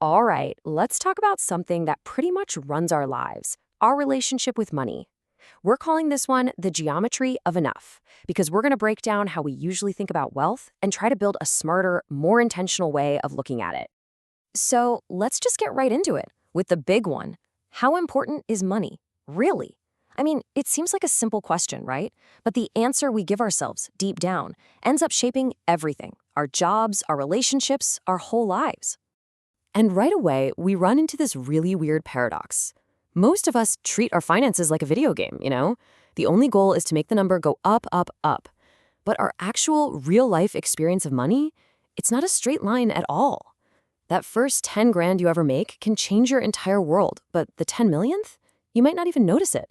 All right, let's talk about something that pretty much runs our lives, our relationship with money. We're calling this one the geometry of enough, because we're going to break down how we usually think about wealth and try to build a smarter, more intentional way of looking at it. So let's just get right into it with the big one. How important is money? Really? I mean, it seems like a simple question, right? But the answer we give ourselves deep down ends up shaping everything: our jobs, our relationships, our whole lives. And right away, we run into this really weird paradox. Most of us treat our finances like a video game. The only goal is to make the number go up, up, up. But our actual real-life experience of money, it's not a straight line at all. That first 10 grand you ever make can change your entire world, but the 10 millionth? You might not even notice it.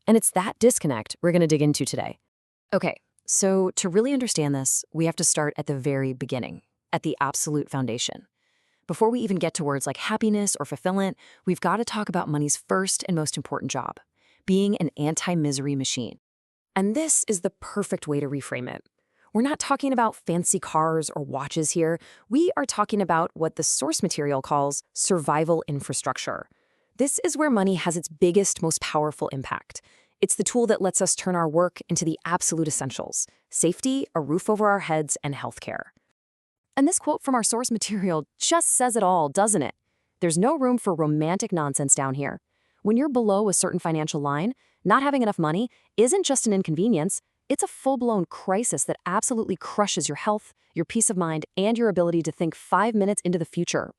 And it's that disconnect we're going to dig into today. Okay, so to really understand this, we have to start at the very beginning, at the absolute foundation. Before we even get to words like happiness or fulfillment, we've got to talk about money's first and most important job: being an anti-misery machine. And this is the perfect way to reframe it. We're not talking about fancy cars or watches here. We are talking about what the source material calls survival infrastructure. This is where money has its biggest, most powerful impact. It's the tool that lets us turn our work into the absolute essentials: safety, a roof over our heads, and healthcare. And this quote from our source material just says it all, doesn't it? There's no room for romantic nonsense down here. When you're below a certain financial line, not having enough money isn't just an inconvenience, it's a full-blown crisis that absolutely crushes your health, your peace of mind, and your ability to think 5 minutes into the future.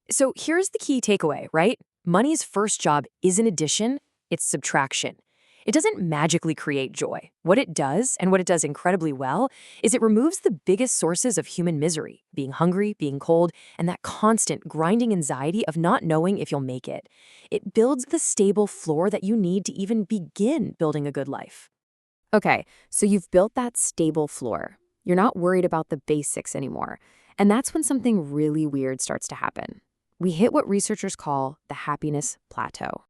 So here's the key takeaway, right? Money's first job isn't addition, it's subtraction. It doesn't magically create joy. What it does, and what it does incredibly well, is it removes the biggest sources of human misery: being hungry, being cold, and that constant grinding anxiety of not knowing if you'll make it. It builds the stable floor that you need to even begin building a good life. Okay, so you've built that stable floor. You're not worried about the basics anymore. And that's when something really weird starts to happen. We hit what researchers call the happiness plateau.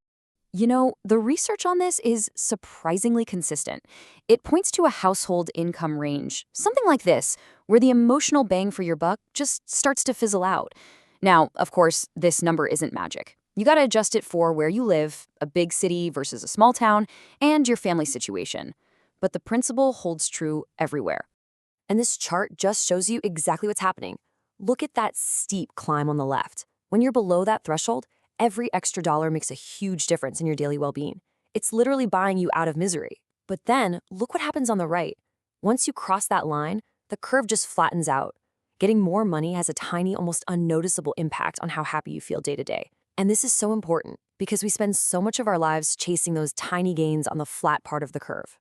The research on this is surprisingly consistent. It points to a household income range, something like this, where the emotional bang for your buck just starts to fizzle out. Now, of course, this number isn't magic. You gotta adjust it for where you live, a big city versus a small town, and your family situation. But the principle holds true everywhere. And this chart just shows you exactly what's happening. Look at that steep climb on the left. When you're below that threshold, every extra dollar makes a huge difference in your daily well-being. It's literally buying you out of misery. But then, look what happens on the right. Once you cross that line, the curve just flattens out. Getting more money has a tiny, almost unnoticeable impact on how happy you feel day to day. And this is so important because we spend so much of our lives chasing those tiny gains on the flat part of the curve.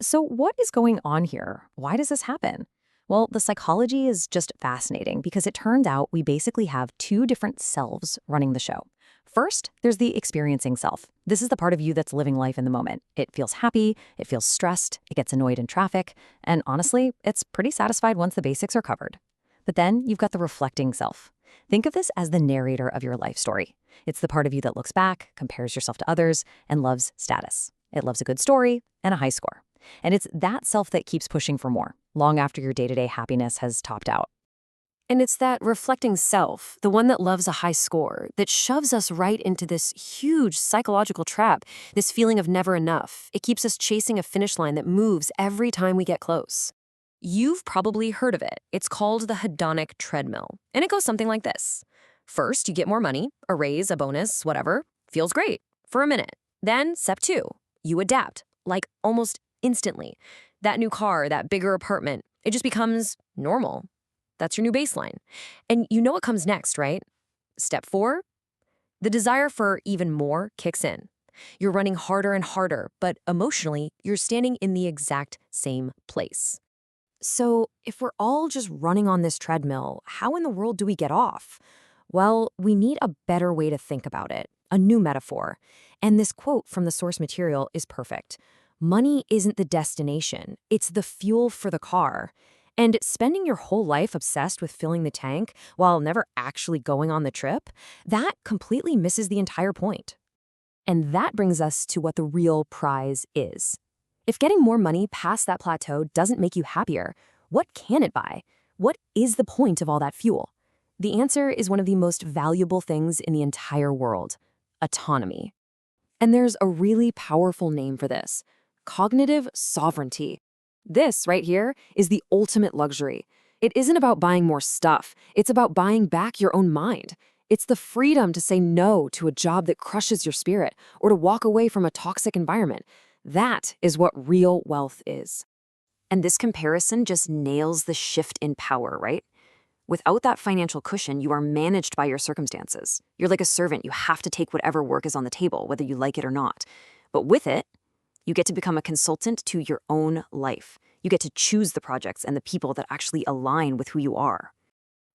So what is going on here? Why does this happen? Well, the psychology is just fascinating because it turns out we basically have two different selves running the show. First, there's the experiencing self. This is the part of you that's living life in the moment. It feels happy, it feels stressed, it gets annoyed in traffic, and honestly, it's pretty satisfied once the basics are covered. But then you've got the reflecting self. Think of this as the narrator of your life story. It's the part of you that looks back, compares yourself to others, and loves status. It loves a good story and a high score. And it's that self that keeps pushing for more, long after your day-to-day happiness has topped out. And it's that reflecting self, the one that loves a high score, that shoves us right into this huge psychological trap, this feeling of never enough. It keeps us chasing a finish line that moves every time we get close. You've probably heard of it. It's called the hedonic treadmill, and it goes something like this. First, you get more money, a raise, a bonus, whatever. Feels great for a minute. Then, step 2, you adapt, like almost instantly. That new car, that bigger apartment, it just becomes normal. That's your new baseline. And you know what comes next, right? Step 4, the desire for even more kicks in. You're running harder and harder, but emotionally, you're standing in the exact same place. So if we're all just running on this treadmill, how in the world do we get off? Well, we need a better way to think about it, a new metaphor. And this quote from the source material is perfect. Money isn't the destination, it's the fuel for the car. And spending your whole life obsessed with filling the tank while never actually going on the trip, that completely misses the entire point. And that brings us to what the real prize is. If getting more money past that plateau doesn't make you happier, what can it buy? What is the point of all that fuel? The answer is one of the most valuable things in the entire world: autonomy. And there's a really powerful name for this: cognitive sovereignty. This right here is the ultimate luxury. It isn't about buying more stuff, it's about buying back your own mind. It's the freedom to say no to a job that crushes your spirit or to walk away from a toxic environment. That is what real wealth is. And this comparison just nails the shift in power, right? Without that financial cushion, you are managed by your circumstances. You're like a servant. You have to take whatever work is on the table, whether you like it or not. But with it, you get to become a consultant to your own life. You get to choose the projects and the people that actually align with who you are.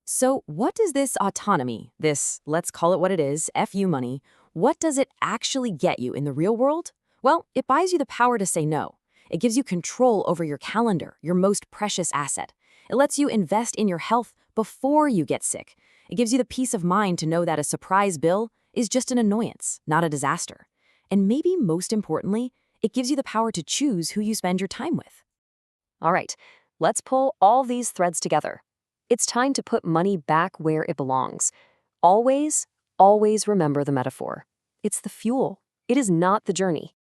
So what does this autonomy, this, let's call it what it is, FU money, what does it actually get you in the real world? Well, it buys you the power to say no. It gives you control over your calendar, your most precious asset. It lets you invest in your health before you get sick. It gives you the peace of mind to know that a surprise bill is just an annoyance, not a disaster. And maybe most importantly, it gives you the power to choose who you spend your time with. All right, let's pull all these threads together. It's time to put money back where it belongs. Always, always remember the metaphor. It's the fuel. It is not the journey.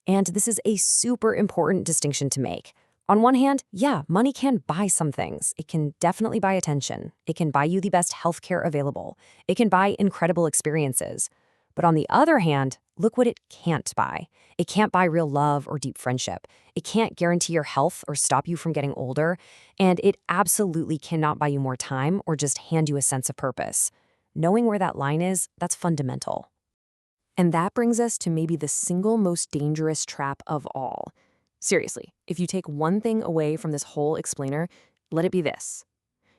And this is a super important distinction to make. On one hand, yeah, money can buy some things. It can definitely buy attention. It can buy you the best healthcare available. It can buy incredible experiences. But on the other hand, look what it can't buy. It can't buy real love or deep friendship. It can't guarantee your health or stop you from getting older. And it absolutely cannot buy you more time or just hand you a sense of purpose. Knowing where that line is, that's fundamental. And that brings us to maybe the single most dangerous trap of all. Seriously, if you take one thing away from this whole explainer, let it be this.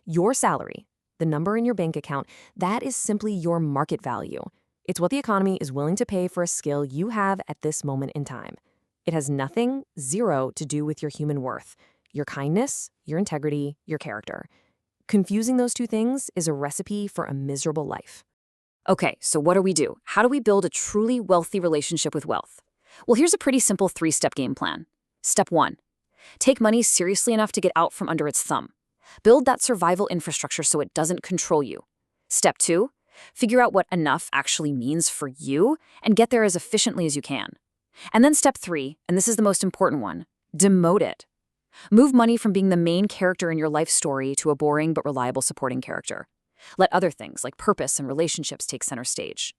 Your salary, the number in your bank account, that is simply your market value. It's what the economy is willing to pay for a skill you have at this moment in time. It has nothing, zero, to do with your human worth, your kindness, your integrity, your character. Confusing those two things is a recipe for a miserable life. Okay, so what do? How do we build a truly wealthy relationship with wealth? Well, here's a pretty simple 3-step game plan. Step 1. Take money seriously enough to get out from under its thumb. Build that survival infrastructure so it doesn't control you. Step 2. Figure out what enough actually means for you and get there as efficiently as you can. And then step 3, and this is the most important one, demote it. Move money from being the main character in your life story to a boring but reliable supporting character. Let other things like purpose and relationships take center stage.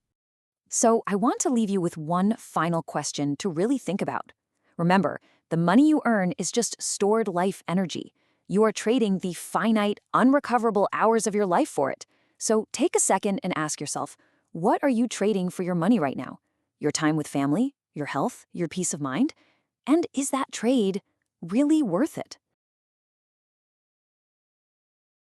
So I want to leave you with one final question to really think about. Remember, the money you earn is just stored life energy. You are trading the finite, unrecoverable hours of your life for it. So take a second and ask yourself, what are you trading for your money right now? Your time with family, your health, your peace of mind? And is that trade really worth it?